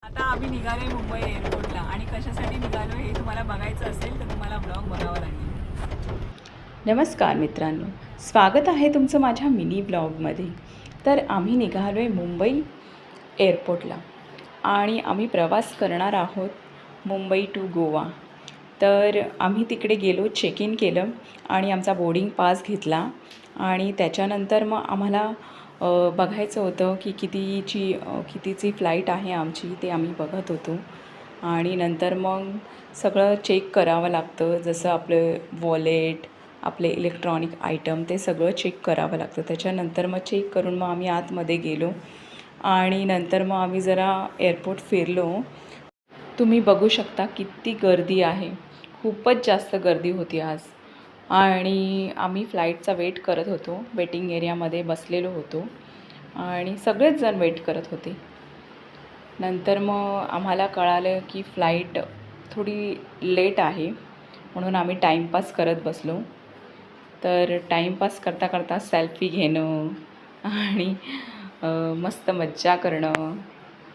आता आम्ही निघालोय मुंबई एअरपोर्टला आणि कशासाठी निघालो हे तुम्हाला बघायचं असेल तर तुम्हाला ब्लॉग बघावा लागेल. नमस्कार मित्रांनो, स्वागत आहे तुमचं माझ्या मिनी ब्लॉगमध्ये. तर आम्ही निघालो आहे मुंबई एअरपोर्टला आणि आम्ही प्रवास करणार आहोत मुंबई टू गोवा. तर आम्ही तिकडे गेलो, चेक इन केलं आणि आमचा बोर्डिंग पास घेतला आणि त्याच्यानंतर मग आम्हाला बघायचं होतं की कितीची फ्लाईट आहे आमची, ते आम्ही बघत होतो. आणि नंतर मग सगळं चेक करावं लागतं, जसं आपलं वॉलेट, आपले इलेक्ट्रॉनिक आयटम ते सगळं चेक करावं लागतं. त्याच्यानंतर मग चेक करून मग आम्ही आतमध्ये गेलो आणि नंतर मग आम्ही जरा एअरपोर्ट फिरलो. तुम्ही बघू शकता किती गर्दी आहे, खूपच जास्त गर्दी होती आज. आणि आम्ही फ्लाईटचा वेट करत होतो, वेटिंग एरियामध्ये बसलेलो होतो आणि सगळेच जण वेट करत होते. नंतर मग आम्हाला कळालं की फ्लाईट थोडी लेट आहे, म्हणून आम्ही टाईमपास करत बसलो. तर टाईमपास करता करता सेल्फी घेणं आणि मस्त मज्जा करणं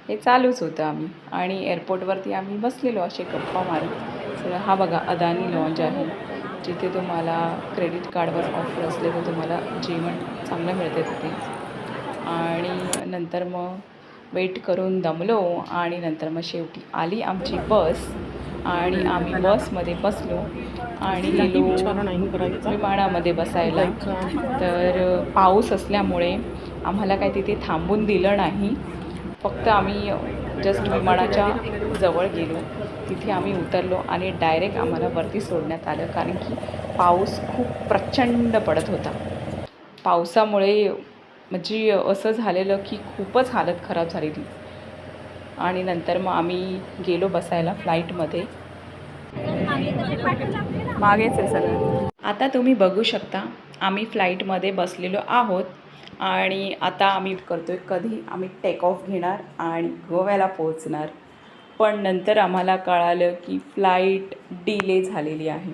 हे चालूच होतं आम्ही. आणि एअरपोर्टवरती आम्ही बसलेलो असे गप्पा मारत. सगळं हा बघा अदानी लॉन्ज आहे, जिथे तुम्हाला क्रेडिट कार्डवर ऑफर असले तर तुम्हाला जेवण चांगलं मिळते तिथे. आणि नंतर मग वेट करून दमलो आणि नंतर मग शेवटी आली आमची बस आणि आम्ही बसमध्ये बसलो आणि गेलो विमानामध्ये बसायला. तर पाऊस असल्यामुळे आम्हाला काही तिथे थांबून दिलं नाही. फक्त आम्ही जस्ट विमानाच्या जवळ गेलो, तिथे आम्ही उतरलो आणि डायरेक्ट आम्हाला वरती सोडण्यात आलं, कारण की पाऊस खूप प्रचंड पडत होता. पावसामुळे म्हणजे असं झालेलं की खूपच हालत खराब झालेली. आणि नंतर मग आम्ही गेलो बसायला फ्लाईटमध्ये. मागेच आहे सगळं. आता तुम्ही बघू शकता आम्ही फ्लाईटमध्ये बसलेलो आहोत आणि आता आम्ही करतोय कधी आम्ही टेक ऑफ घेणार आणि गोव्याला पोहोचणार. पण नंतर आम्हाला कळालं की फ्लाईट डिले झालेली आहे.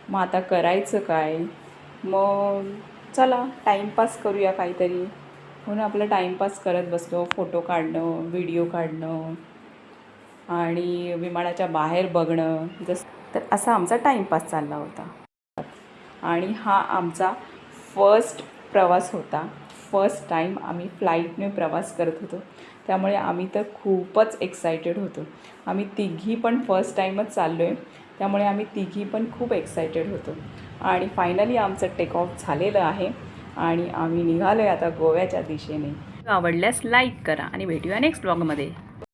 मग आता करायचं काय? मग चला टाईमपास करूया काहीतरी, म्हणून आपलं टाईमपास करत बसलो. फोटो काढणं, व्हिडिओ काढणं आणि विमानाच्या बाहेर बघणं, तर असा आमचा टाईमपास चालला होता. आणि हा आमचा फर्स्ट प्रवास होता. फर्स्ट टाईम आम्ही फ्लाईटने प्रवास करत होतो, त्यामुळे आम्ही तर खूपच एक्सायटेड होतो. आम्ही तिघी पण फर्स्ट टाईमच चाललो आहे, त्यामुळे आम्ही तिघी पण खूप एक्सायटेड होतो. आणि फायनली आमचं टेक ऑफ झालेलं आहे आणि आम्ही निघालो आहे आता गोव्याच्या दिशेने. आवडल्यास लाईक करा आणि भेटूया नेक्स्ट ब्लॉगमध्ये.